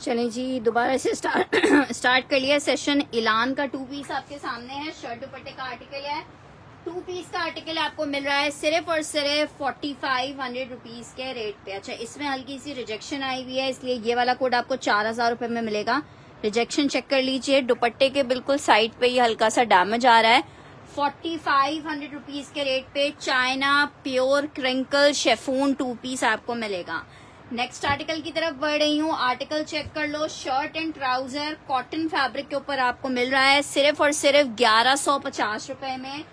चलें जी, दोबारा से स्टार्ट कर लिया सेशन। इलान का 2 पीस आपके सामने है, शर्ट दुपट्टे का आर्टिकल है। 2 पीस का आर्टिकल आपको मिल रहा है सिर्फ और सिर्फ 4500 रुपीज के रेट पे। अच्छा, इसमें हल्की सी रिजेक्शन आई हुई है, इसलिए ये वाला कोड आपको 4000 रुपए में मिलेगा। रिजेक्शन चेक कर लीजिए, दुपट्टे के बिल्कुल साइड पे ये हल्का सा डैमेज आ रहा है। 4500 रुपीज के रेट पे China pure crinkle chiffon 2 piece आपको मिलेगा। नेक्स्ट आर्टिकल की तरफ बढ़ रही हूँ। आर्टिकल चेक कर लो, shirt and trouser cotton fabric के ऊपर आपको मिल रहा है सिर्फ और सिर्फ 1150 रुपए में।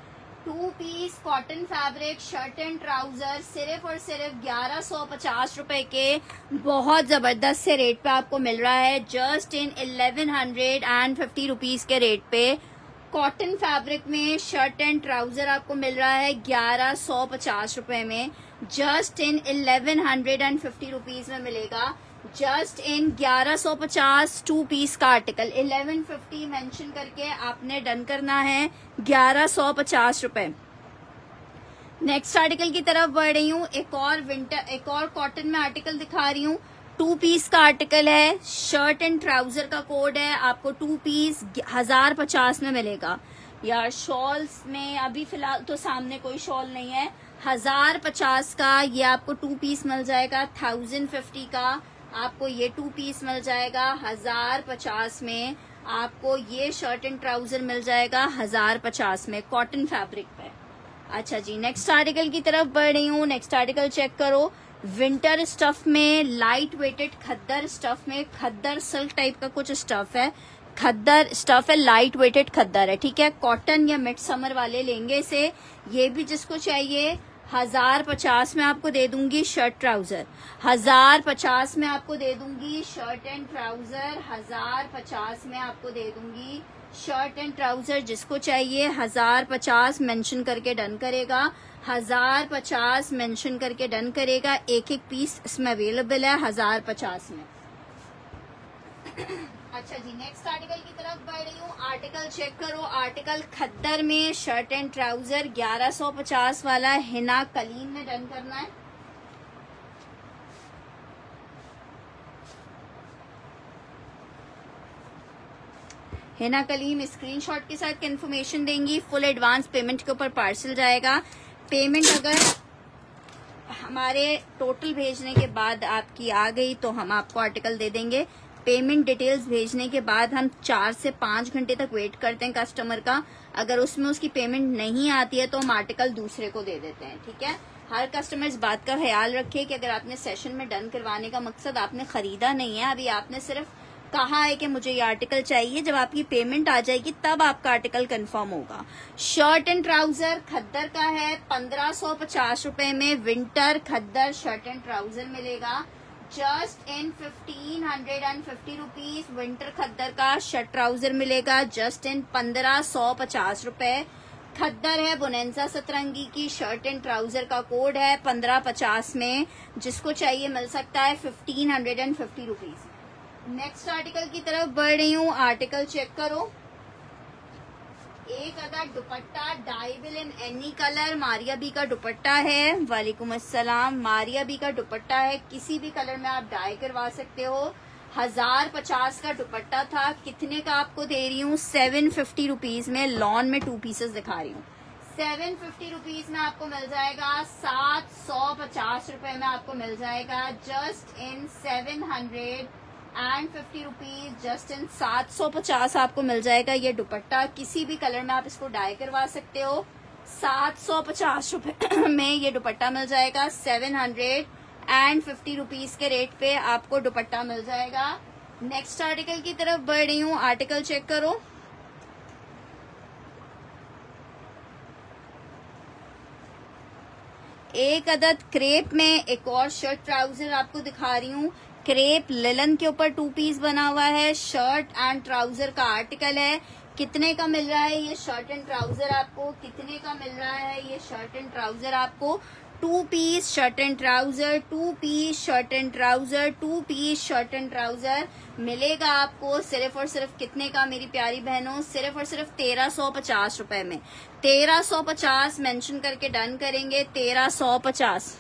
2 piece cotton fabric shirt and trouser सिर्फ और सिर्फ 1150 रुपए के बहुत जबरदस्त से रेट पे आपको मिल रहा है। जस्ट इन 1150 रुपीज के रेट पे कॉटन फैब्रिक में शर्ट एंड ट्राउजर आपको मिल रहा है 1150 रुपए में। जस्ट इन 1150 रुपीज में मिलेगा। जस्ट इन 1150 2 पीस का आर्टिकल 1150 मेंशन करके आपने डन करना है 1150 रुपए। नेक्स्ट आर्टिकल की तरफ बढ़ रही हूँ। एक और कॉटन में आर्टिकल दिखा रही हूँ। 2 पीस का आर्टिकल है, शर्ट एंड ट्राउजर का कोड है, आपको 2 पीस 1050 में मिलेगा। यार शॉल्स में अभी फिलहाल तो सामने कोई शॉल नहीं है। 1050 का ये आपको 2 पीस मिल जाएगा। 1050 का आपको ये 2 पीस मिल जाएगा। 1050 में आपको ये शर्ट एंड ट्राउजर मिल जाएगा 1050 में कॉटन फैब्रिक पे। अच्छा जी, नेक्स्ट आर्टिकल की तरफ बढ़ रही हूँ। नेक्स्ट आर्टिकल चेक करो। विंटर स्टफ में लाइट वेटेड खद्दर स्टफ में, खद्दर सिल्क टाइप का कुछ स्टफ है, खद्दर स्टफ है, लाइट वेटेड खद्दर है, ठीक है। कॉटन या मिड समर वाले लेंगे इसे। ये भी जिसको चाहिए 1050 में आपको दे दूंगी शर्ट ट्राउजर। 1050 में आपको दे दूंगी शर्ट एंड ट्राउजर। 1050 में आपको दे दूंगी शर्ट एंड ट्राउजर। जिसको चाहिए 1050 मेंशन करके डन करेगा। 1050 मेंशन करके डन करेगा। एक पीस इसमें अवेलेबल है 1050 में। अच्छा जी, नेक्स्ट आर्टिकल की तरफ बढ़ रही हूँ। आर्टिकल चेक करो। आर्टिकल खद्दर में शर्ट एंड ट्राउजर 1150 वाला हिना कलीन में डन करना है। हिना कलीम स्क्रीनशॉट के साथ कंफर्मेशन देंगी। फुल एडवांस पेमेंट के ऊपर पार्सल जाएगा। पेमेंट अगर हमारे टोटल भेजने के बाद आपकी आ गई तो हम आपको आर्टिकल दे देंगे। पेमेंट डिटेल्स भेजने के बाद हम 4 से 5 घंटे तक वेट करते हैं कस्टमर का। अगर उसमें उसकी पेमेंट नहीं आती है तो हम आर्टिकल दूसरे को दे देते हैं, ठीक है। हर कस्टमर इस बात का ख्याल रखे कि अगर आपने सेशन में डन करवाने का मकसद आपने खरीदा नहीं है, अभी आपने सिर्फ कहा है कि मुझे ये आर्टिकल चाहिए, जब आपकी पेमेंट आ जाएगी तब आपका आर्टिकल कंफर्म होगा। शर्ट एंड ट्राउजर खद्दर का है 1550 रुपए में। Winter khaddar shirt and trouser मिलेगा जस्ट इन 1550 रुपीज। विंटर खद्दर का शर्ट ट्राउजर मिलेगा जस्ट इन 1550 रुपए। खद्दर है बोनेंजा सतरंगी की, शर्ट एंड ट्राउजर का कोड है 1550 में। जिसको चाहिए मिल सकता है 1550 रुपीज। नेक्स्ट आर्टिकल की तरफ बढ़ रही हूँ। आर्टिकल चेक करो। एक other dupatta dyeable in any colour, Maria B का दुपट्टा है। वालेकुम अस्सलाम। मारिया बी का दुपट्टा है, किसी भी कलर में आप डाई करवा सकते हो। 1050 का दुपट्टा था। कितने का आपको दे रही हूँ? 750 रुपीज में। लॉन में 2 पीसेस दिखा रही हूँ। 750 रुपीज में आपको मिल जाएगा। 750 रुपए में आपको मिल जाएगा just in 750 rupees. Just in 750 आपको मिल जाएगा ये दुपट्टा। किसी भी कलर में आप इसको डाई करवा सकते हो। 750 रुपए में ये दुपट्टा मिल जाएगा। 750 रुपीज के रेट पे आपको दुपट्टा मिल जाएगा। नेक्स्ट आर्टिकल की तरफ बढ़ रही हूँ। आर्टिकल चेक करो। एक अदद क्रेप में एक और शर्ट ट्राउजर आपको दिखा रही हूँ। क्रेप लिलन के ऊपर 2 पीस बना हुआ है। शर्ट एंड ट्राउजर का आर्टिकल है। कितने का मिल रहा है ये शर्ट एंड ट्राउजर आपको? कितने का मिल रहा है ये शर्ट एंड ट्राउजर आपको? 2 piece shirt and trouser, 2 piece shirt and trouser, 2 piece shirt and trouser मिलेगा आपको सिर्फ और सिर्फ कितने का मेरी प्यारी बहनों? सिर्फ और सिर्फ 1350 रुपए में। 1350 मेंशन करके डन करेंगे। 1350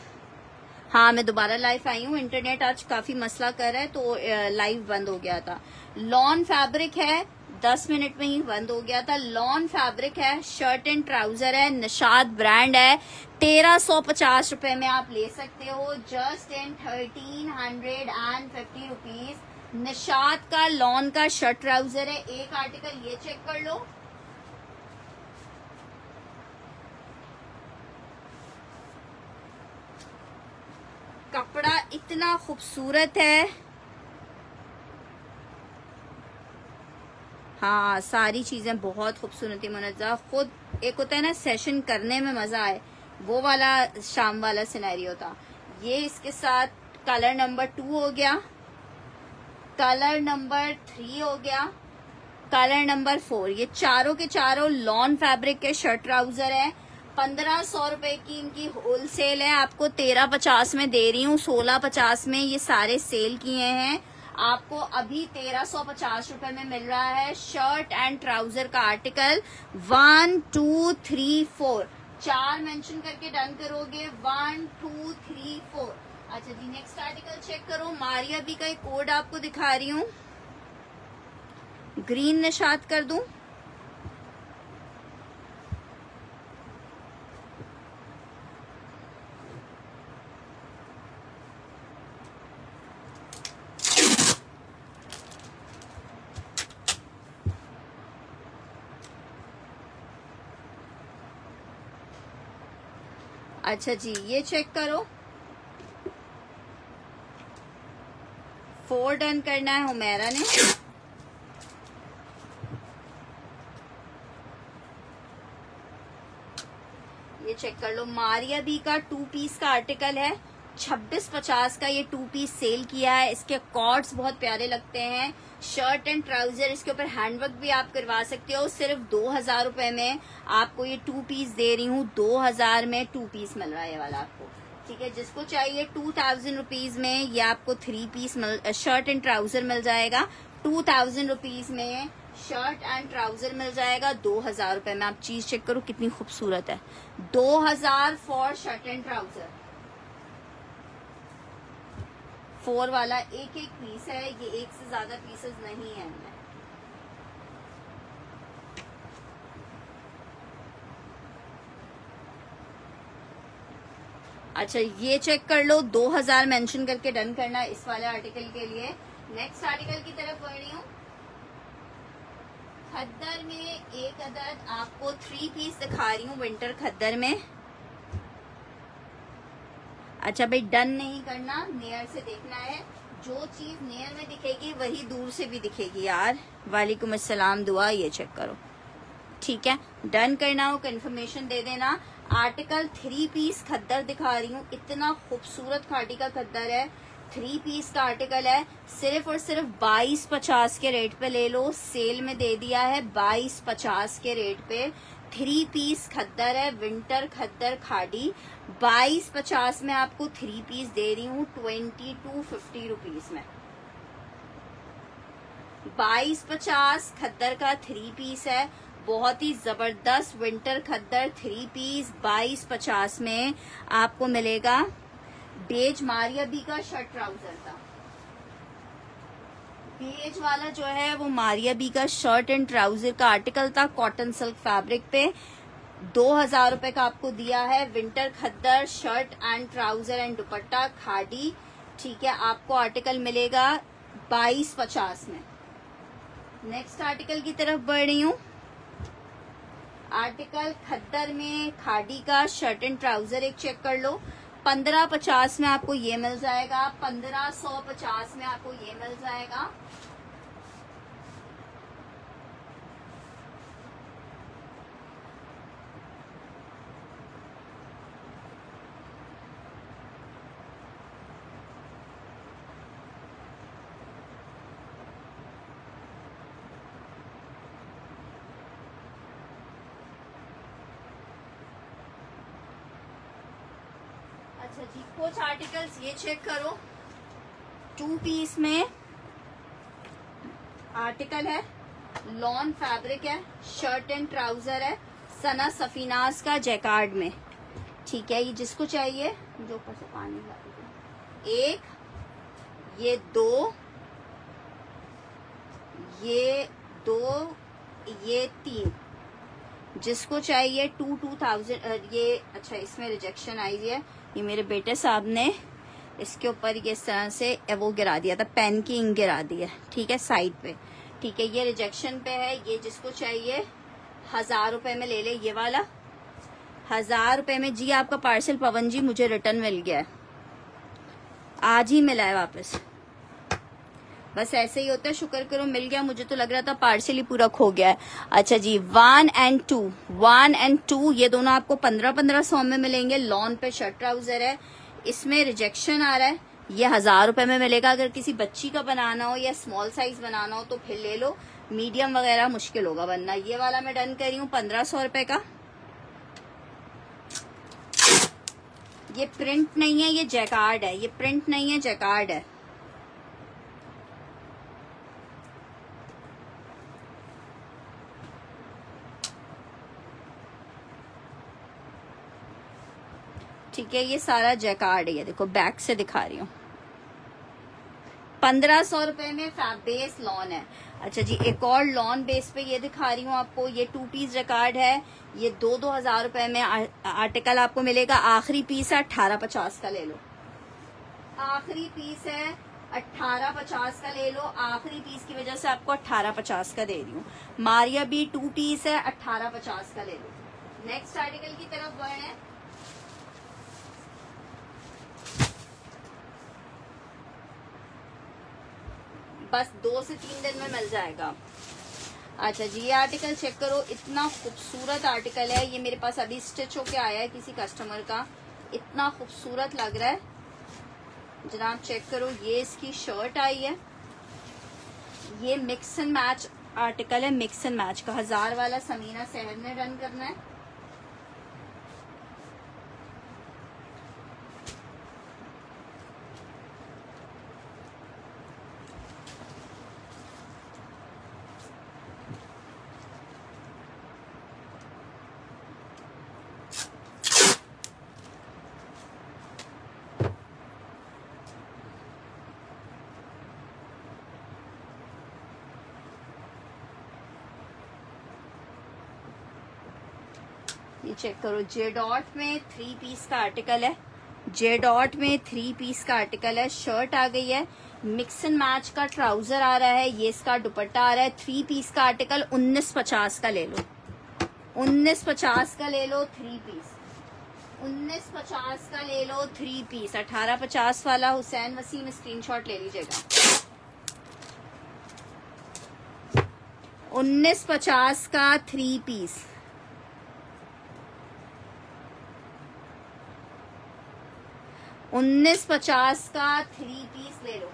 हाँ, मैं दोबारा लाइव आई हूँ। इंटरनेट आज काफी मसला कर रहा है तो लाइव बंद हो गया था। लॉन फैब्रिक है, 10 मिनट में ही बंद हो गया था। लॉन फैब्रिक है, शर्ट एंड ट्राउजर है, निशात ब्रांड है। 1350 रुपए में आप ले सकते हो, जस्ट इन 1350 रुपीज। निशात का लॉन का शर्ट ट्राउजर है। एक आर्टिकल ये चेक कर लो, कपड़ा इतना खूबसूरत है। हाँ, सारी चीजें बहुत खूबसूरत है मुनज़्ज़ा। खुद एक होता है ना सेशन करने में मजा आए, वो वाला शाम वाला सिनेरियो था ये। इसके साथ कलर नंबर 2 हो गया, कलर नंबर 3 हो गया, कलर नंबर 4। ये चारों के चारों लॉन फैब्रिक के शर्ट ट्राउजर है। 1500 रुपए की इनकी होलसेल है, आपको 1350 में दे रही हूँ। 1650 में ये सारे सेल किए हैं, आपको अभी 1350 रुपए में मिल रहा है। शर्ट एंड ट्राउजर का आर्टिकल 1 2 3 4 4 मेंशन करके डन करोगे। 1 2 3 4। अच्छा जी, नेक्स्ट आर्टिकल चेक करो। मारिया बी का एक कोड आपको दिखा रही हूँ, ग्रीन निशात कर दूं। अच्छा जी, ये चेक करो। 4 डन करना है हुमैरा ने। ये चेक कर लो, मारिया बी का 2 पीस का आर्टिकल है। 2650 का ये 2 पीस सेल किया है। इसके कॉर्ड्स बहुत प्यारे लगते हैं। शर्ट एंड ट्राउजर, इसके ऊपर हैंडवर्क भी आप करवा सकते हो। सिर्फ 2000 रुपए में आपको ये 2 पीस दे रही हूँ। 2000 में 2 पीस मिल रहा है ये वाला आपको, ठीक है। जिसको चाहिए 2000 रुपीज में ये आपको 3 पीस शर्ट एंड ट्राउजर मिल जाएगा। 2000 रुपीज में शर्ट एंड ट्राउजर मिल जाएगा। 2000 रुपए में। आप चीज चेक करो कितनी खूबसूरत है। 2000 फॉर शर्ट एंड ट्राउजर। 4 वाला एक एक पीस है, ये एक से ज्यादा पीसेस नहीं है इनमें। अच्छा, ये चेक कर लो। 2000 मेंशन करके डन करना है इस वाले आर्टिकल के लिए। नेक्स्ट आर्टिकल की तरफ बढ़ रही हूँ। खद्दर में एक अदद आपको 3 पीस दिखा रही हूँ विंटर खद्दर में। अच्छा भाई, डन नहीं करना, नियर से देखना है। जो चीज नियर में दिखेगी वही दूर से भी दिखेगी यार। वालेकुम अस्सलाम दुआ। ये चेक करो, ठीक है। डन करना हो कंफर्मेशन दे देना। आर्टिकल 3 पीस खद्दर दिखा रही हूँ। इतना खूबसूरत खाटी का खद्दर है। 3 पीस का आर्टिकल है। सिर्फ और सिर्फ 2250 के रेट पे ले लो। सेल में दे दिया है 2250 के रेट पे। 3 पीस खद्दर है, विंटर खद्दर खाड़ी। 2250 में आपको 3 पीस दे रही हूँ 2250 रुपीज में। 2250 खद्दर का 3 पीस है। बहुत ही जबरदस्त विंटर खद्दर 3 पीस 2250 में आपको मिलेगा। बेज मारिया बी का शर्ट ट्राउजर था। बेज वाला जो है वो मारिया बी का शर्ट एंड ट्राउजर का आर्टिकल था, कॉटन सिल्क फैब्रिक पे। 2000 रुपए का आपको दिया है। Winter khaddar shirt and trouser and दुपट्टा खाड़ी, ठीक है। आपको आर्टिकल मिलेगा 2250 में। नेक्स्ट आर्टिकल की तरफ बढ़ रही हूँ। आर्टिकल खद्दर में खाड़ी का शर्ट एंड ट्राउजर एक चेक कर लो। 1550 में आपको ये मिल जाएगा। 1550 में आपको ये मिल जाएगा। अच्छा जी, कुछ आर्टिकल्स ये चेक करो। 2 पीस में आर्टिकल है, लॉन फैब्रिक है, शर्ट एंड ट्राउजर है, सना सफीनाज का जैकार्ड में, ठीक है। ये जिसको चाहिए, जो ऊपर से पानी एक, ये दो, ये दो, ये तीन। जिसको चाहिए 2000 ये अच्छा, इसमें रिजेक्शन आई हुई है। ये मेरे बेटे साहब ने इसके ऊपर ये इस तरह से वो गिरा दिया था, पेन की इंक गिरा दी है, ठीक है, साइड पे, ठीक है, ये रिजेक्शन पे है। ये जिसको चाहिए 1000 रुपए में ले ले, ये वाला 1000 रुपए में जी आपका पार्सल। पवन जी मुझे रिटर्न मिल गया है, आज ही मिला है वापस। बस ऐसे ही होता है, शुक्र करो मिल गया। मुझे तो लग रहा था पार्सल ही पूरा खो गया है। अच्छा जी, 1 and 2 ये दोनों आपको 1500 में मिलेंगे। लॉन पे शर्ट ट्राउजर है, इसमें रिजेक्शन आ रहा है। ये 1000 रुपए में मिलेगा। अगर किसी बच्ची का बनाना हो या स्मॉल साइज बनाना हो तो फिर ले लो, मीडियम वगैरह मुश्किल होगा बनना। ये वाला मैं डन करी हूँ 1500 रुपए का। ये प्रिंट नहीं है, ये जैकार्ड है। ये प्रिंट नहीं है, जैकार्ड है। ठीक है, ये सारा जैकार्ड है। ये देखो बैक से दिखा रही हूँ। 1500 रुपए में फैब बेस लॉन है। अच्छा जी, एक और लॉन बेस पे ये दिखा रही हूँ आपको। ये 2 पीस जैकार्ड है। ये 2000 रुपए में आर्टिकल आपको मिलेगा। आखिरी पीस है, 1850 का ले लो। आखिरी पीस है, 1850 का ले लो। आखिरी पीस की वजह से आपको 1850 का दे रही हूँ। मारिया भी 2 पीस है, 1850 का ले लो। नेक्स्ट आर्टिकल की तरफ बढ़े। बस 2 से 3 दिन में मिल जाएगा। अच्छा जी, ये आर्टिकल चेक करो, इतना खूबसूरत आर्टिकल है। ये मेरे पास अभी स्टिच होके आया है किसी कस्टमर का, इतना खूबसूरत लग रहा है जनाब, चेक करो। ये इसकी शर्ट आई है। ये मिक्स एंड मैच आर्टिकल है, मिक्स एंड मैच का। 1000 वाला समीना सहर ने रन करना है। ये चेक करो, जे डॉट में 3 पीस का आर्टिकल है। जे डॉट में 3 पीस का आर्टिकल है। शर्ट आ गई है, मिक्स एंड मैच का ट्राउजर आ रहा है, ये इसका दुपट्टा आ रहा है। 3 पीस का आर्टिकल 1950 का ले लो। 1950 का ले लो 3 पीस। 1950 का ले लो 3 पीस। 1850 वाला हुसैन वसीम स्क्रीनशॉट ले लीजिएगा। 1950 का 3 पीस। $19.50 का 3 पीस ले लो।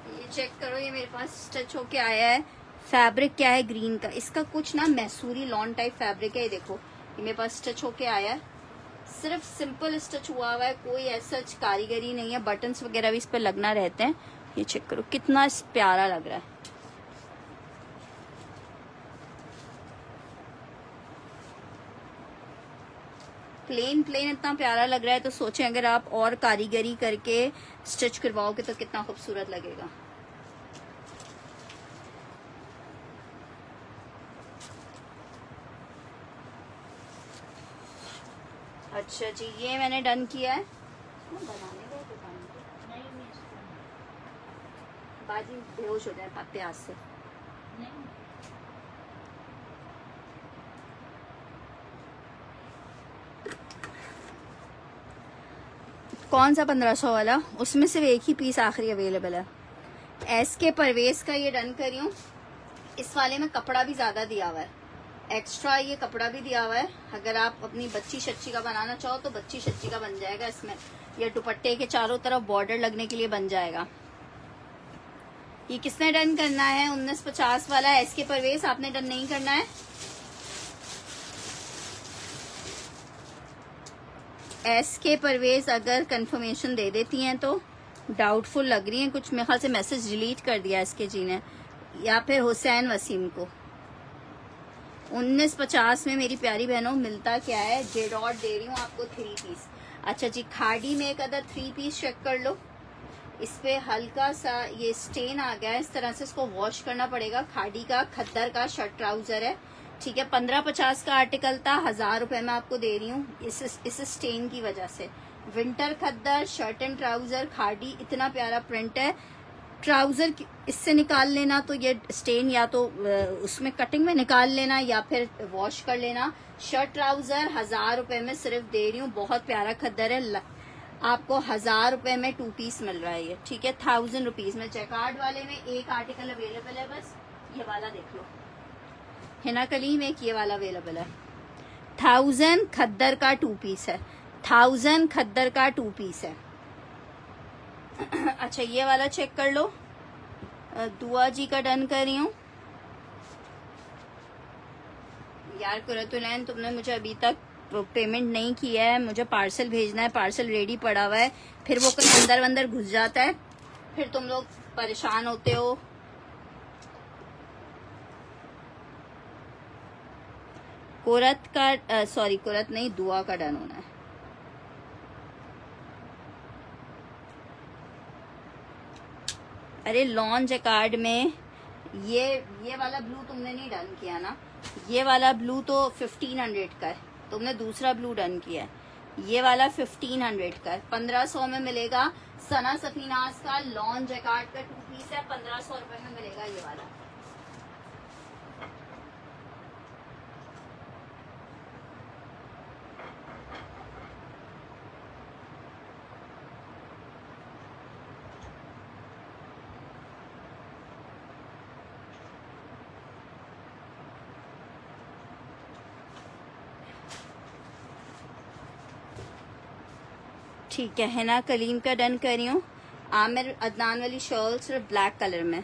ये चेक करो, ये मेरे पास स्टिच होके आया है। फैब्रिक क्या है, ग्रीन का। इसका कुछ ना मैसूरी लॉन टाइप फैब्रिक है। ये देखो, ये मेरे पास स्टिच होके आया है। सिर्फ सिंपल स्टिच हुआ हुआ है, कोई ऐसा कारीगरी नहीं है। बटन्स वगैरह भी इस पे लगना रहते हैं। ये चेक करो कितना प्यारा लग रहा है। प्लेन प्लेन इतना प्यारा लग रहा है, तो सोचें अगर आप और कारीगरी करके स्टिच करवाओगे तो कितना खूबसूरत लगेगा। अच्छा जी, ये मैंने डन किया है। बनाने गए दुकान पे बाजी बेहोश हो जाए प्याज से। कौन सा 1500 वाला? उसमें सिर्फ एक ही पीस आखिरी अवेलेबल है। एस के परवेज का ये डन करी हूँ। इस वाले में कपड़ा भी ज्यादा दिया हुआ है, एक्स्ट्रा ये कपड़ा भी दिया हुआ है। अगर आप अपनी बच्ची शच्ची का बनाना चाहो तो बच्ची शच्ची का बन जाएगा इसमें। ये दुपट्टे के चारों तरफ बॉर्डर लगने के लिए बन जाएगा। ये किसने डन करना है? 1950 वाला एस के परवेज, आपने डन नहीं करना है। SK परवेज अगर कंफर्मेशन दे देती हैं तो डाउटफुल लग रही हैं कुछ, मेरे ख्याल से मैसेज डिलीट कर दिया SK जी ने, या फिर हुसैन वसीम को। 1950 में मेरी प्यारी बहनों मिलता क्या है, जेडॉट दे रही हूँ आपको 3 पीस। अच्छा जी, खाड़ी में एक अदर 3 पीस चेक कर लो। इस पे हल्का सा ये स्टेन आ गया है, इस तरह से इसको वॉश करना पड़ेगा। खाड़ी का खद्दर का शर्ट ट्राउजर है, ठीक है। 1550 का आर्टिकल था, 1000 रुपए में आपको दे रही हूँ इस स्टेन की वजह से। Winter khaddar shirt and trouser खाड़ी, इतना प्यारा प्रिंट है। ट्राउजर इससे निकाल लेना तो ये स्टेन या तो उसमें कटिंग में निकाल लेना या फिर वॉश कर लेना। शर्ट ट्राउजर 1000 रुपए में सिर्फ दे रही हूँ, बहुत प्यारा खद्दर है। आपको 1000 रुपए में 2 पीस मिल रहा है ये, ठीक है। 1000 रुपीज में। जैकार्ड वाले में एक आर्टिकल अवेलेबल है, बस ये वाला देख लो। हिना कलीम एक ये वाला अवेलेबल है। 1000 खद्दर का 2 पीस है, 1000 खद्दर का 2 पीस है। अच्छा ये वाला चेक कर लो, दुआ जी का डन कर रही हूँ। यार कुरतुलैन तुमने मुझे अभी तक पेमेंट नहीं किया है, मुझे पार्सल भेजना है, पार्सल रेडी पड़ा हुआ है, फिर वो कहीं अंदर वंदर घुस जाता है, फिर तुम लोग परेशान होते हो। कुरत का सॉरी कुरत नहीं, दुआ का डन होना है। अरे लॉन जैकार्ड में ये वाला ब्लू तुमने नहीं डन किया ना, ये वाला ब्लू तो 1500 का है, तुमने दूसरा ब्लू डन किया है। ये वाला 1500 का है, 1500 में मिलेगा। सना सफीनाज का लॉन जैकार्ड का 2 पीस है, 1500 रुपए में मिलेगा ये वाला। ठीक है, हिना कलीम का डन कर रही हूँ। आमिर अदनान वाली शॉल सिर्फ ब्लैक कलर में।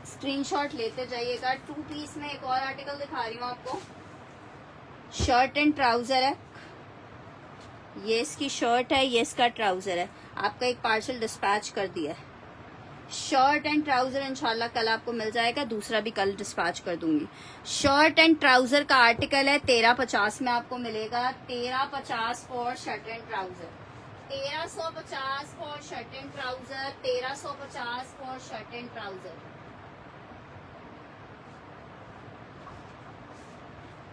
स्क्रीनशॉट लेते जाइएगा। 2 पीस में एक और आर्टिकल दिखा रही हूँ आपको। शर्ट एंड ट्राउजर है, ये इसकी शर्ट है, ये इसका ट्राउजर है। आपका एक पार्सल डिस्पैच कर दिया है। शर्ट एंड ट्राउजर इंशाल्लाह कल आपको मिल जाएगा, दूसरा भी कल डिस्पैच कर दूंगी। शर्ट एंड ट्राउजर का आर्टिकल है, 1350 में आपको मिलेगा। 1350 for shirt and trouser, 1350 for shirt and trouser, 1350 for shirt and trouser.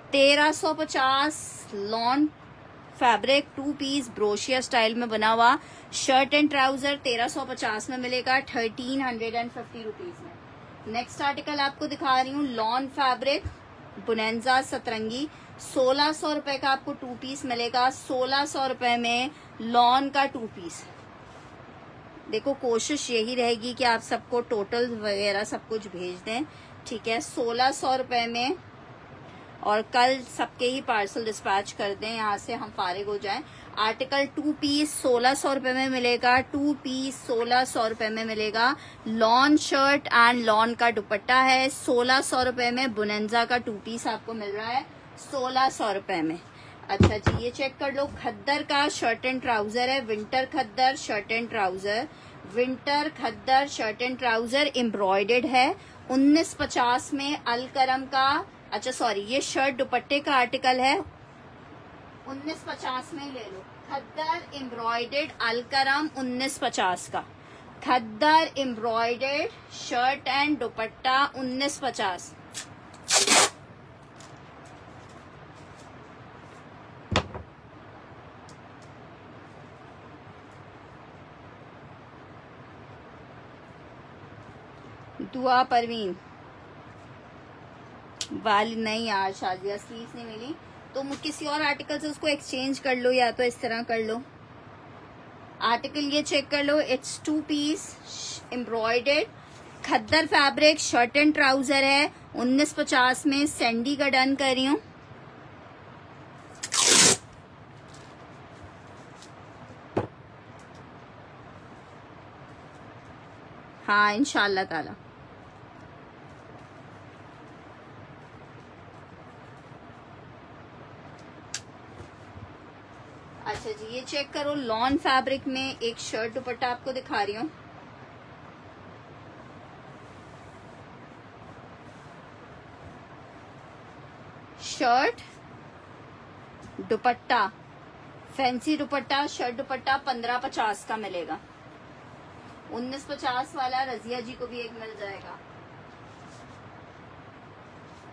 1350 lawn fabric 2 piece ब्रोशिया स्टाइल में बना हुआ शर्ट एंड ट्राउजर 1350 में मिलेगा, 1350 रुपीज में। नेक्स्ट आर्टिकल आपको दिखा रही हूँ, लॉन फैब्रिक बुनेंजा सतरंगी, 1600 रुपए का आपको 2 पीस मिलेगा। 1600 रुपए में लॉन का 2 पीस। देखो कोशिश यही रहेगी कि आप सबको टोटल वगैरह सब कुछ भेज दें, ठीक है। 1600 रुपए में, और कल सबके ही पार्सल डिस्पैच कर दें, यहाँ से हम फारिग हो जाएं। आर्टिकल 2 पीस 1600 रुपए में मिलेगा, 2 पीस 1600 रुपए में मिलेगा। लॉन शर्ट एंड लॉन का दुपट्टा है, 1600 रुपए में बुनेंजा का 2 पीस आपको मिल रहा है 1600 रुपए में। अच्छा जी ये चेक कर लो, खद्दर का शर्ट एंड ट्राउजर है, winter khaddar shirt and trouser, winter khaddar shirt and trouser embroidered है। 1950 में अलकरम का, अच्छा सॉरी ये शर्ट दुपट्टे का आर्टिकल है, 1950 में ले लो। खद्दर एम्ब्रॉयडर्ड अलकरम 1950 का, खद्दर एम्ब्रॉयडर्ड शर्ट एंड दुपट्टा 1950। दुआ परवीन वाली नहीं यार, शादिया स्लीव्स नहीं मिली तो किसी और आर्टिकल से उसको एक्सचेंज कर लो, या तो इस तरह कर लो। आर्टिकल ये चेक कर लो, it's 2 piece embroidered khaddar fabric shirt and trouser है 1950 में, सैंडी का डन कर रही हूँ। हाँ इंशाल्लाह ताला। अच्छा जी, ये चेक करो, लॉन फैब्रिक में एक शर्ट दुपट्टा आपको दिखा रही हूँ। शर्ट दुपट्टा, फैंसी दुपट्टा, शर्ट दुपट्टा 1550 का मिलेगा। 1950 वाला रजिया जी को भी एक मिल जाएगा।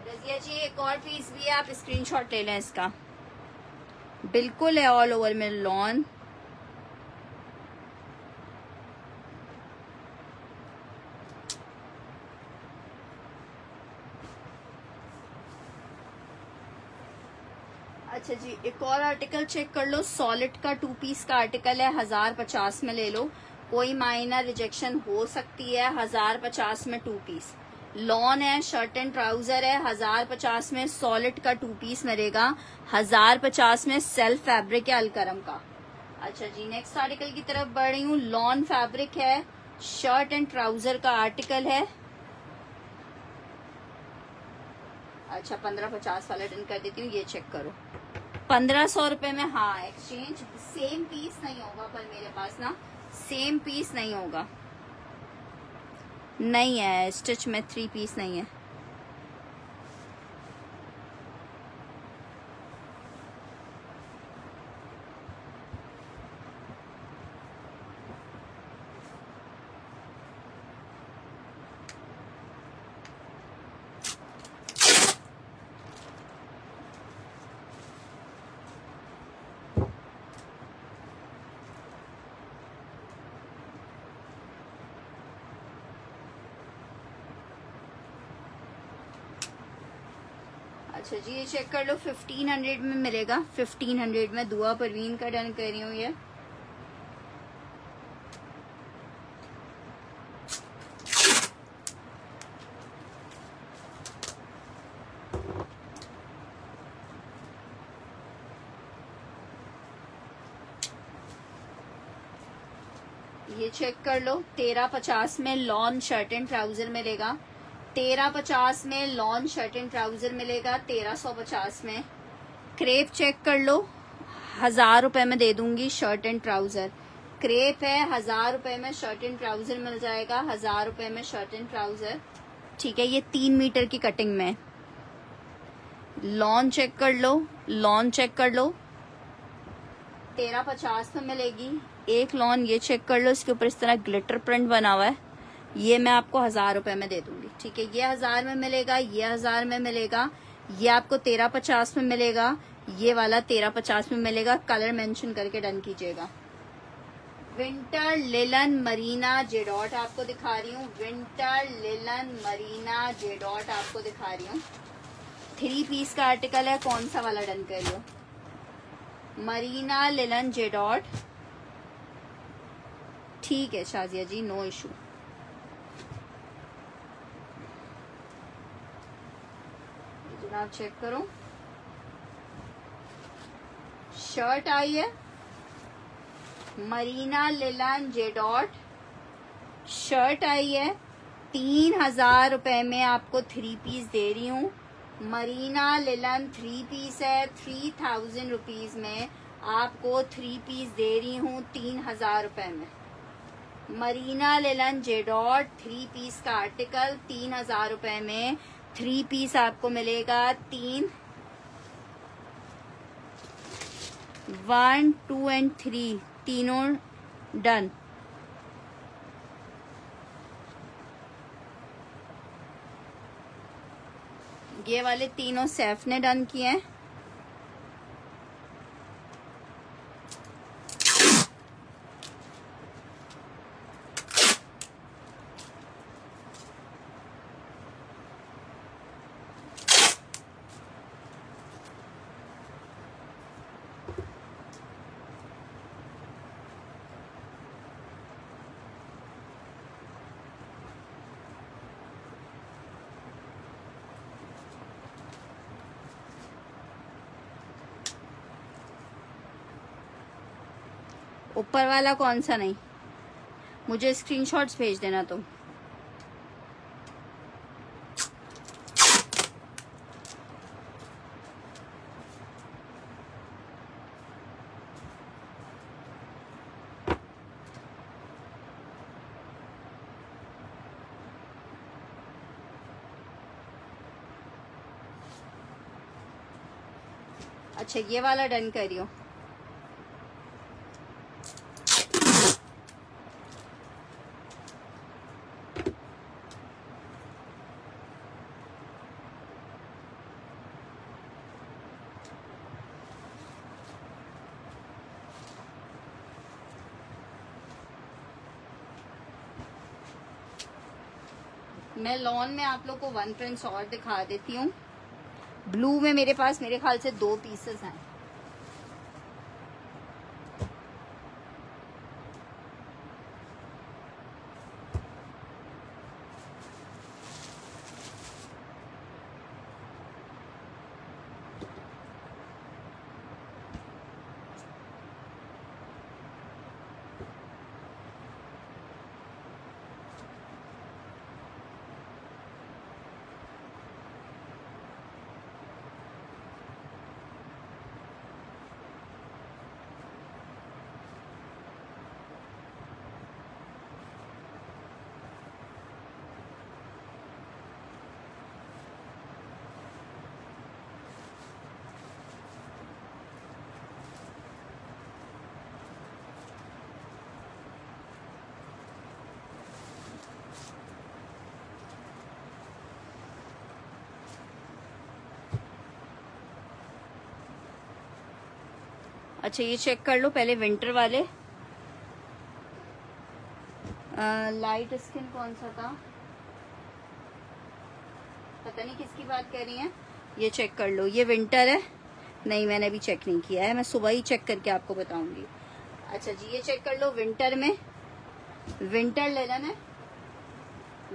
रजिया जी एक और पीस भी है, आप स्क्रीनशॉट ले लें इसका। बिल्कुल है ऑल ओवर में लॉन। अच्छा जी, एक और आर्टिकल चेक कर लो, सॉलिड का 2 पीस का आर्टिकल है, 1050 में ले लो, कोई माइनर रिजेक्शन हो सकती है। 1050 में 2 पीस लॉन है, शर्ट एंड ट्राउजर है, 1050 में सॉलिड का 2 पीस मिलेगा, 1050 में सेल्फ फैब्रिक है अलकरम का। अच्छा जी, नेक्स्ट आर्टिकल की तरफ बढ़ रही हूँ। लॉन फैब्रिक है, शर्ट एंड ट्राउजर का आर्टिकल है। अच्छा 1550 वाला डन कर देती हूँ, ये चेक करो 1500 रुपए में। हाँ एक्सचेंज, सेम पीस नहीं होगा पर मेरे पास ना, सेम पीस नहीं होगा, नहीं है स्टिच में 3 पीस नहीं है। अच्छा जी, ये चेक कर लो 1500 में मिलेगा। 1500 में दुआ परवीन का डन कर रही हूँ। ये चेक कर लो 1350 में लॉन शर्ट एंड ट्राउजर मिलेगा। 1350 में लॉन शर्ट एंड ट्राउजर मिलेगा। 1350 में क्रेप चेक कर लो, 1000 रुपए में दे दूंगी शर्ट एंड ट्राउजर। क्रेप है, 1000 रुपए में शर्ट एंड ट्राउजर मिल जाएगा। 1000 रुपए में शर्ट एंड ट्राउजर, ठीक है। ये 3 मीटर की कटिंग में। लॉन चेक कर लो, लॉन चेक कर लो 1350 में मिलेगी। एक लॉन ये चेक कर लो, इसके ऊपर इस तरह ग्लिटर प्रिंट बना हुआ है, ये मैं आपको 1000 रुपए में दे दूंगी, ठीक है। ये 1000 में मिलेगा, ये 1000 में मिलेगा, ये आपको 1350 में मिलेगा, ये वाला 1350 में मिलेगा। कलर मेंशन करके डन कीजिएगा। विंटर लिलन मरीना जेडॉट आपको दिखा रही हूँ। विंटर लिलन मरीना जेडॉट आपको दिखा रही हूँ। 3 पीस का आर्टिकल है, कौन सा वाला डन कर लो। मरीना लिलन जेडॉट, ठीक है शाजिया जी, नो इशू। आप चेक करो, शर्ट आई है मरीना लिलन जेडॉट, शर्ट आई है 3000 रुपए में आपको 3 पीस दे रही हूँ। मरीना लिलन 3 पीस है, 3000 रुपीज में आपको 3 पीस दे रही हूँ 3000 रुपए में। मरीना लिलन जेडॉट 3 पीस का आर्टिकल 3000 रुपए में 3 पीस आपको मिलेगा। 3, 1, 2 एंड 3 तीनों डन। ये वाले तीनों सैफ ने डन किए हैं। ऊपर वाला कौन सा नहीं, मुझे स्क्रीनशॉट्स भेज देना तुम। अच्छा ये वाला डन करियो। मैं लॉन में आप लोग को वन प्रिंट्स और दिखा देती हूँ। ब्लू में मेरे पास मेरे ख्याल से 2 पीसेस हैं। अच्छा ये चेक कर लो पहले विंटर वाले। लाइट स्किन कौन सा था, पता नहीं किसकी बात कर रही हैं। ये चेक कर लो, ये विंटर है। नहीं मैंने अभी चेक नहीं किया है, मैं सुबह ही चेक करके आपको बताऊंगी। अच्छा जी ये चेक कर लो, विंटर में विंटर लेलन है,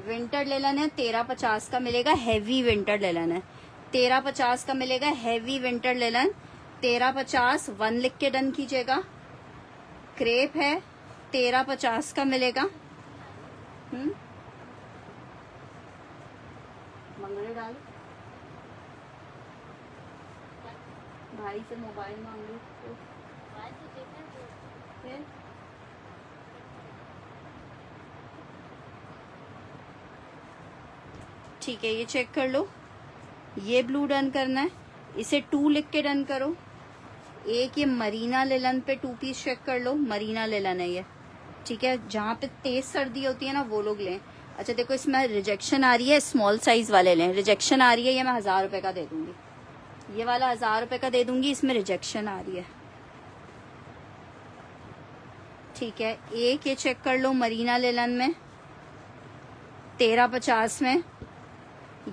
विंटर लेलन है 1350 का मिलेगा। हैवी विंटर लेलन है 1350 का मिलेगा। हैवी विंटर लेलन 1350, 1 लिख के डन कीजिएगा। क्रेप है 1350 का मिलेगा। मंगले डाल, भाई से मोबाइल मांग लो फिर। ठीक है ये चेक कर लो, ये ब्लू डन करना है, इसे 2 लिख के डन करो। एक ये मरीना लेलन पे 2 पीस चेक कर लो, मरीना लेलन है ये, ठीक है। जहाँ पे तेज सर्दी होती है ना वो लोग लें। अच्छा देखो इसमें रिजेक्शन आ रही है, स्मॉल साइज वाले लें। रिजेक्शन आ रही है, ये मैं 1000 रुपए का दे दूंगी, ये वाला 1000 रुपए का दे दूंगी, इसमें रिजेक्शन आ रही है, ठीक है। एक ये चेक कर लो मरीना लेलन में 1350 में।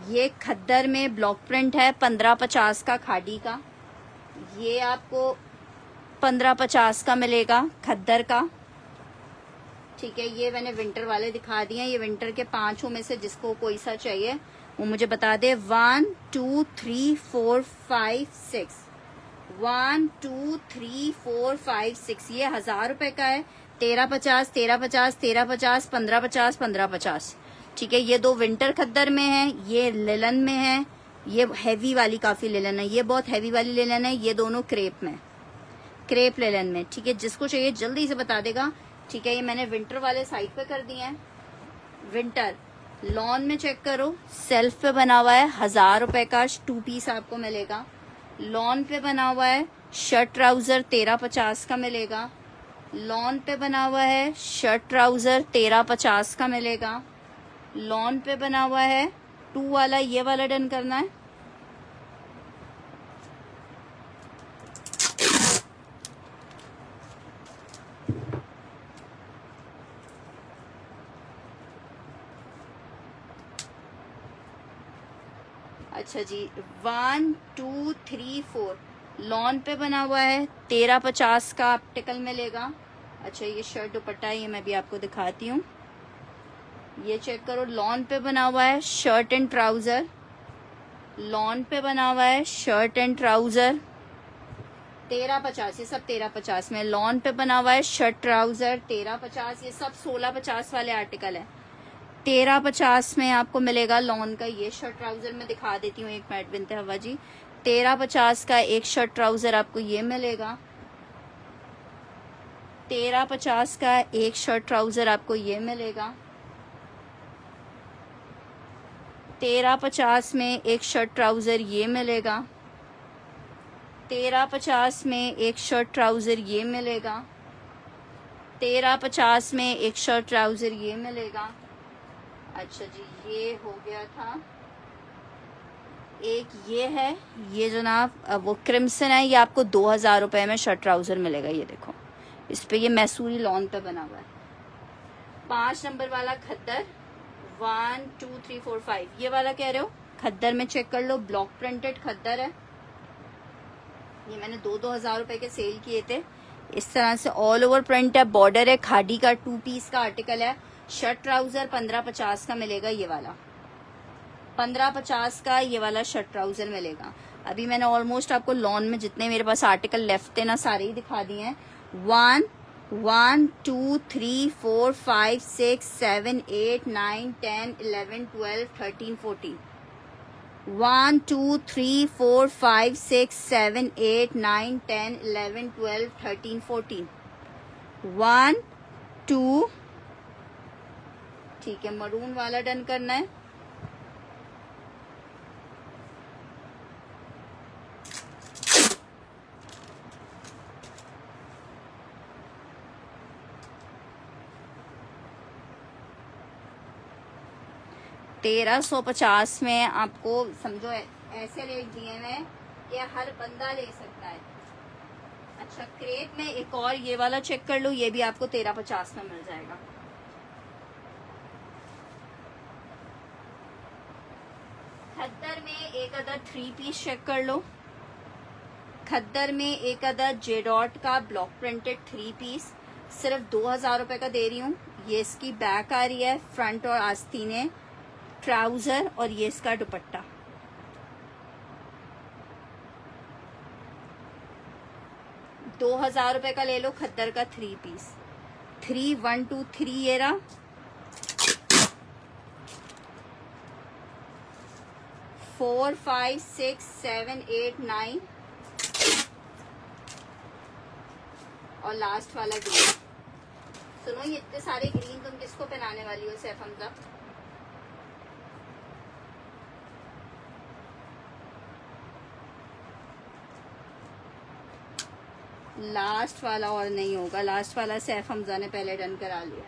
ये खद्दर में ब्लॉक प्रिंट है 1550 का, खादी का। ये आपको 1550 का मिलेगा खद्दर का, ठीक है। ये मैंने विंटर वाले दिखा दिए। ये विंटर के 5 में से जिसको कोई सा चाहिए वो मुझे बता दे। 1 2 3 4 5 6, 1 2 3 4 5 6। ये 1000 रुपए का है। 1350 1350 1350 1550 1550, ठीक है। ये 2 विंटर खद्दर में है, ये लेलन में है। ये हैवी वाली काफी लेलन है, ये बहुत हैवी वाली लेलन है। ये दोनों क्रेप में, क्रेप लेलन में, ठीक है। जिसको चाहिए जल्दी से बता देगा, ठीक है। ये मैंने विंटर वाले साइड पे कर दिए हैं। विंटर लॉन में चेक करो, सेल्फ पे बना हुआ है 1000 रुपए का 2 पीस आपको मिलेगा। लॉन पे बना हुआ है शर्ट ट्राउजर 1350 का मिलेगा। लॉन पे बना हुआ है शर्ट ट्राउजर 1350 का मिलेगा। लॉन पे बना हुआ है 2 वाला, ये वाला डन करना है। अच्छा जी 1 2 3 4 लॉन पे बना हुआ है 1350 का आर्टिकल मिलेगा। अच्छा ये शर्ट दुपट्टा है, ये मैं भी आपको दिखाती हूँ। ये चेक करो, लॉन पे बना हुआ है शर्ट एंड ट्राउजर। लॉन पे बना हुआ है शर्ट एंड ट्राउजर, 1350, ये सब 1350 में लॉन पे बना हुआ है। शर्ट ट्राउजर 1350, ये सब 1650 वाले आर्टिकल है। 1350 में आपको मिलेगा लॉन का ये शर्ट ट्राउजर। मैं दिखा देती हूँ एक मिनट बिनते हवा जी। 1350 का एक शर्ट ट्राउजर आपको ये मिलेगा। 1350 का एक शर्ट ट्राउजर आपको ये मिलेगा। 1350 में एक शर्ट ट्राउजर ये मिलेगा। 1350 में एक शर्ट ट्राउजर ये मिलेगा। 1350 में एक शर्ट ट्राउजर ये मिलेगा। अच्छा जी, ये हो गया था। एक ये है, ये जनाब वो क्रिम्सन है, ये आपको 2000 रुपए में शर्ट ट्राउजर मिलेगा। ये देखो, इस पे ये मैसूरी लॉन पे बना हुआ है। 5 नंबर वाला खद्दर 1 2 3 4 5, ये वाला कह रहे हो खद्दर में चेक कर लो। ब्लॉक प्रिंटेड खद्दर है, ये मैंने 2-2 हजार रुपए के सेल किए थे। इस तरह से ऑल ओवर प्रिंट है, बॉर्डर है, खादी का 2 पीस का आर्टिकल है। शर्ट ट्राउजर 1550 का मिलेगा। ये वाला 1550 का ये वाला शर्ट ट्राउजर मिलेगा। अभी मैंने ऑलमोस्ट आपको लॉन में जितने मेरे पास आर्टिकल लेफ्ट थे ना, सारे ही दिखा दिए हैं। 1 1 2 3 4 5 6 7 8 9 10 11 12 13 14। 1 2 3 4 5 6 7 8 9 10 11 12 13 14। 1 2, ठीक है, मरून वाला डन करना है। $1350 में आपको समझो ऐसे रेट दिए हैं कि हर बंदा ले सकता है। अच्छा, क्रेप में एक और ये वाला चेक कर लो, ये भी आपको 1350 में मिल जाएगा। खद्दर में एक अदर 3 पीस चेक कर लो। खद्दर में एक अदर जेडॉट का ब्लॉक प्रिंटेड 3 पीस सिर्फ 2000 रुपए का दे रही हूँ। ये इसकी बैक आ रही है, फ्रंट और आस्तीने, ट्राउजर और ये इसका दुपट्टा। ₹2000 का ले लो खद्दर का 3 पीस। 3 1 2 3 ये रहा। 4 5 6 7 8 9 और लास्ट वाला ग्रीन। सुनो, ये इतने सारे ग्रीन तुम किसको पहनाने वाली हो सैफ हमजा? लास्ट वाला और नहीं होगा, लास्ट वाला सैफ हमजा ने पहले डन करा लिया।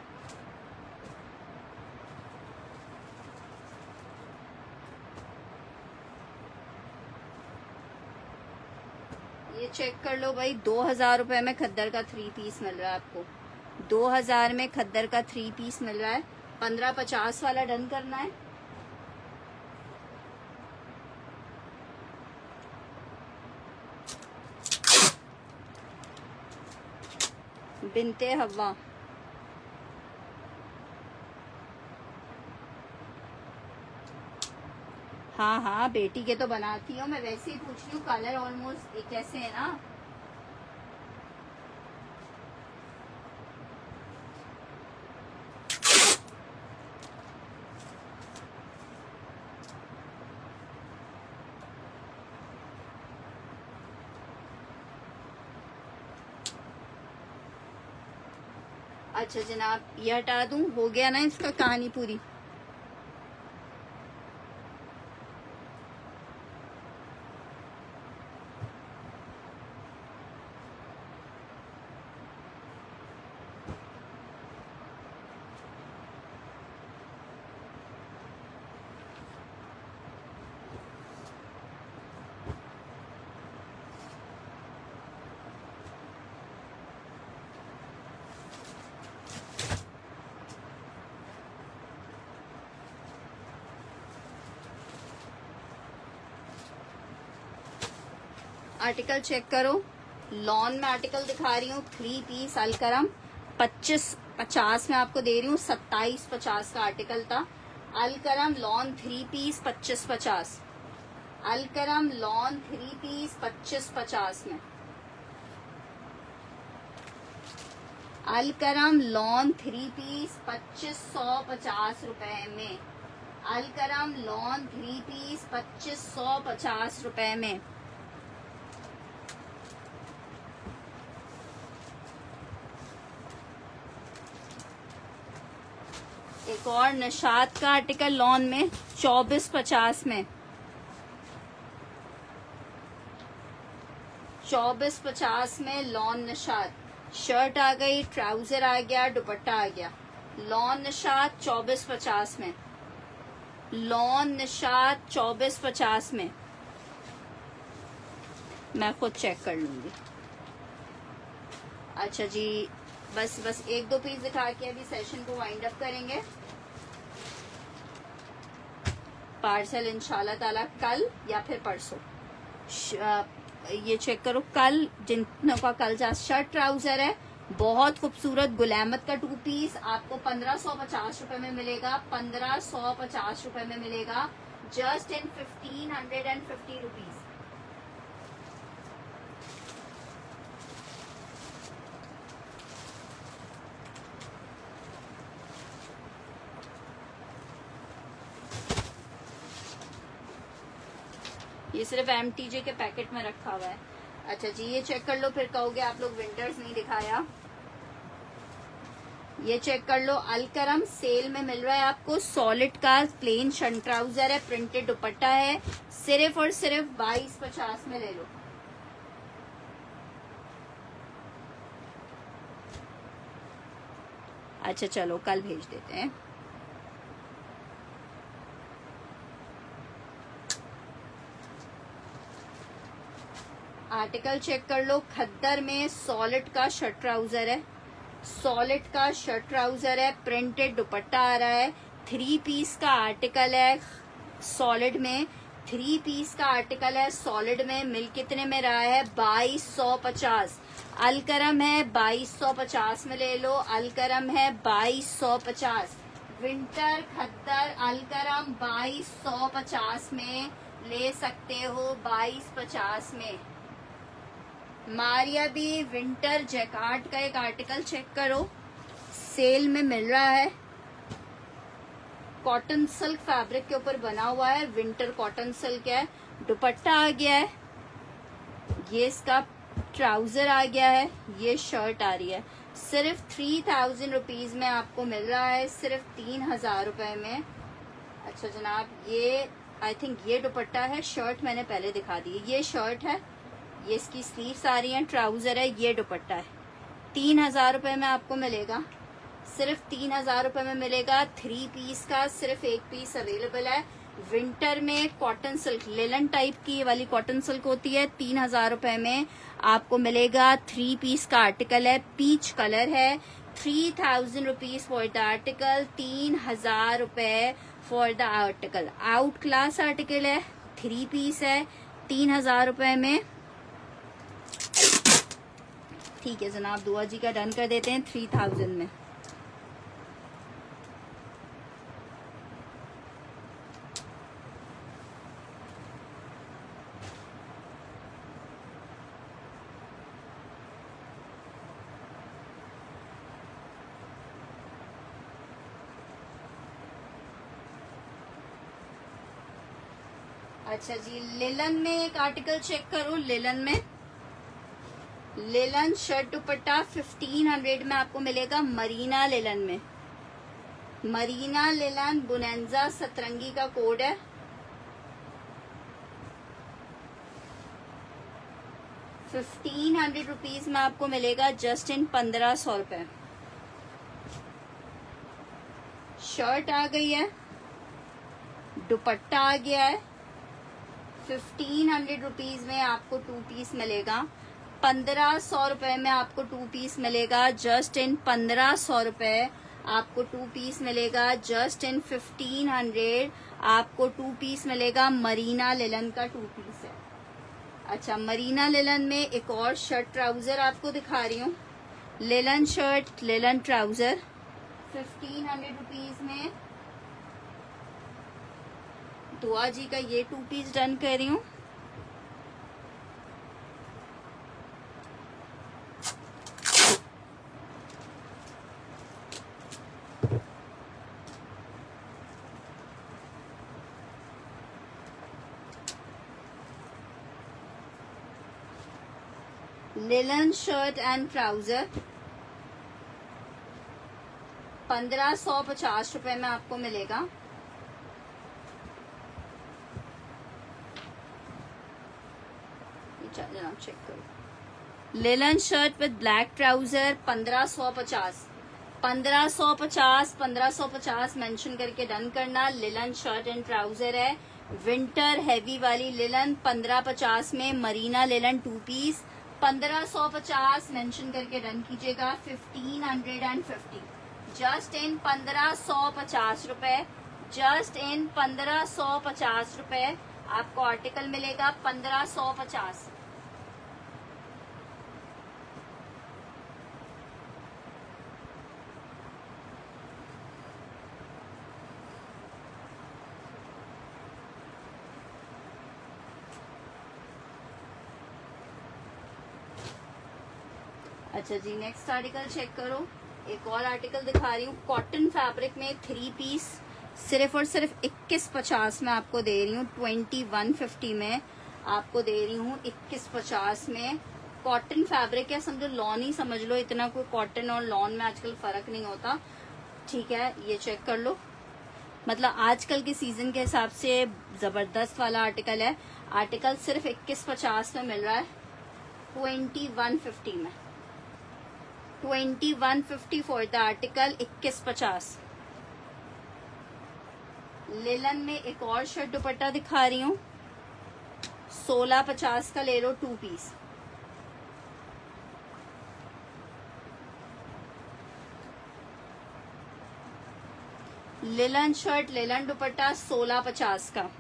ये चेक कर लो भाई, 2000 रुपए में खद्दर का 3 पीस मिल रहा है आपको। 2000 में खद्दर का 3 पीस मिल रहा है। 1550 वाला डन करना है। बिनते हवा, हाँ हाँ बेटी के तो बनाती हूँ मैं, वैसे ही पूछ रही हूँ। कलर ऑलमोस्ट एक जैसे है ना। अच्छा जनाब, ये हटा दूं, हो गया ना इसका कहानी पूरी। आर्टिकल चेक करो। लॉन में आर्टिकल दिखा रही हूँ 3 पीस अलकरम 2550 में आपको दे रही हूँ। 2750 का आर्टिकल था। Alkaram lawn 3 piece 2550। Alkaram lawn 3 piece 2550 में। अलकरम लॉन 3 पीस 2550 रुपए में। अलकरम लॉन 3 पीस 2550 रुपए में। एक और निशात का आर्टिकल लॉन में 2450 में। 2450 में लॉन निशात। शर्ट आ गई, ट्राउजर आ गया, दुपट्टा आ गया। लॉन निशात 2450 में। लॉन निशात 2450 में। मैं खुद चेक कर लूंगी। अच्छा जी, बस एक दो पीस दिखा के अभी सेशन को वाइंड अप करेंगे। पार्सल इंशाल्लाह ताला कल या फिर परसों। ये चेक करो, कल जिन का कल जा शर्ट ट्राउजर है, बहुत खूबसूरत गुलामत का 2 पीस आपको 1550 रुपए में मिलेगा। 1550 रुपए में मिलेगा, जस्ट इन 1550 रुपीज। ये सिर्फ MTJ के पैकेट में रखा हुआ है। अच्छा जी, ये चेक कर लो, फिर कहोगे आप लोग विंटर्स नहीं दिखाया। ये चेक कर लो, अलकरम सेल में मिल रहा है आपको। सॉलिड का प्लेन शर्ट ट्राउजर है, प्रिंटेड दुपट्टा है, सिर्फ और सिर्फ 2250 में ले लो। अच्छा चलो, कल भेज देते हैं। आर्टिकल चेक कर लो, खद्दर में सॉलिड का शर्ट ट्राउजर है। सॉलिड का शर्ट ट्राउजर है, प्रिंटेड दुपट्टा आ रहा है। 3 पीस का आर्टिकल है सॉलिड में। 3 पीस का आर्टिकल है सॉलिड में। मिल कितने में रहा है? 2250। अलकरम है 2250 में ले लो। अलकरम है 2250। विंटर खद्दर अलकरम 2250 में ले सकते हो। 2250 में। मारिया भी विंटर जैकार्ड का एक आर्टिकल चेक करो, सेल में मिल रहा है। कॉटन सिल्क फैब्रिक के ऊपर बना हुआ है, विंटर कॉटन सिल्क है। दुपट्टा आ गया है, ये इसका ट्राउजर आ गया है, ये शर्ट आ रही है। सिर्फ 3000 रुपीज में आपको मिल रहा है, सिर्फ 3000 रुपए में। अच्छा जनाब, ये आई थिंक ये दुपट्टा है, शर्ट मैंने पहले दिखा दी। ये शर्ट है, ये इसकी स्लीव्स आ रही हैं, ट्राउजर है, ये दुपट्टा है। 3000 रुपए में आपको मिलेगा, सिर्फ 3000 रुपए में मिलेगा। 3 पीस का सिर्फ 1 पीस अवेलेबल है। विंटर में कॉटन सिल्क, लेलन टाइप की ये वाली कॉटन सिल्क होती है। 3000 रुपए में आपको मिलेगा। 3 पीस का आर्टिकल है, पीच कलर है। 3000 रुपीज फॉर द आर्टिकल। 3000 रुपए for the article. Out class article है, 3 पीस है, 3000 रुपए में। ठीक है जनाब, दुआ जी का डन कर देते हैं 3000 में। अच्छा जी, लेलन में एक आर्टिकल चेक करो। लेलन में लेलन शर्ट दुपट्टा 1500 में आपको मिलेगा। मरीना लेलन में, मरीना लेलन बुनेंजा सतरंगी का कोड है। ₹1500 में आपको मिलेगा, जस्ट इन 1500 रुपए। शर्ट आ गई है, दुपट्टा आ गया है। 1500 रुपीज में आपको 2 पीस मिलेगा। 1500 रुपए में आपको 2 पीस मिलेगा, जस्ट इन 1500 रुपए आपको 2 पीस मिलेगा। जस्ट इन 1500 आपको 2 पीस मिलेगा। मरीना लेलन का 2 पीस है। अच्छा, मरीना लेलन में एक और शर्ट ट्राउजर आपको दिखा रही हूँ। लेलन शर्ट, लेलन ट्राउजर 1500 रुपीज में। दुआ जी का ये 2 पीस डन कर रही हूँ। लिलन शर्ट एंड ट्राउजर 1550 रुपए में आपको मिलेगा। जनाब चेक करो, linen shirt with black trouser 1550 1550 mention करके डन करना। लिलन शर्ट एंड ट्राउजर है, विंटर हैवी वाली लिलन 1550 में। मरीना लिलन 2 पीस 1550 मेंशन करके डन कीजिएगा। 1550 जस्ट इन 1550 रुपए, जस्ट इन 1550 रुपए आपको आर्टिकल मिलेगा 1550। अच्छा जी, नेक्स्ट आर्टिकल चेक करो। एक और आर्टिकल दिखा रही हूँ, कॉटन फैब्रिक में 3 पीस सिर्फ और सिर्फ 2150 में आपको दे रही हूँ। 2150 में आपको दे रही हूँ 2150 में। कॉटन फैब्रिक है, समझो लॉन ही समझ लो, इतना कोई कॉटन और लॉन में आजकल फर्क नहीं होता, ठीक है। ये चेक कर लो, मतलब आजकल के सीजन के हिसाब से जबरदस्त वाला आर्टिकल है। आर्टिकल सिर्फ 2150 में मिल रहा है 2150 में। 2150 फॉर द आर्टिकल 2150। लिलन में एक और शर्ट दुपट्टा दिखा रही हूँ, 1650 का ले लो 2 piece. Linen shirt linen dupatta 1650 का।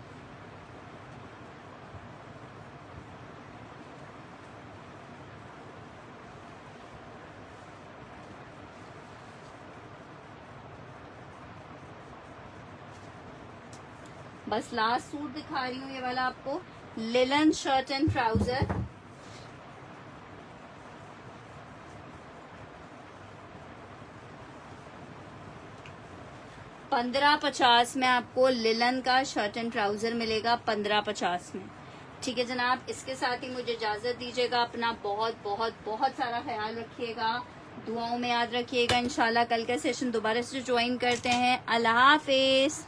बस लास्ट सूट दिखा रही हूँ ये वाला आपको, लिलन शर्ट एंड ट्राउजर 1550 में आपको लिलन का शर्ट एंड ट्राउजर मिलेगा 1550 में, ठीक है जनाब। इसके साथ ही मुझे इजाजत दीजिएगा, अपना बहुत बहुत बहुत सारा ख्याल रखिएगा, दुआओं में याद रखिएगा। इंशाल्लाह कल का सेशन दोबारा से ज्वाइन करते हैं। अल्लाह हाफिज।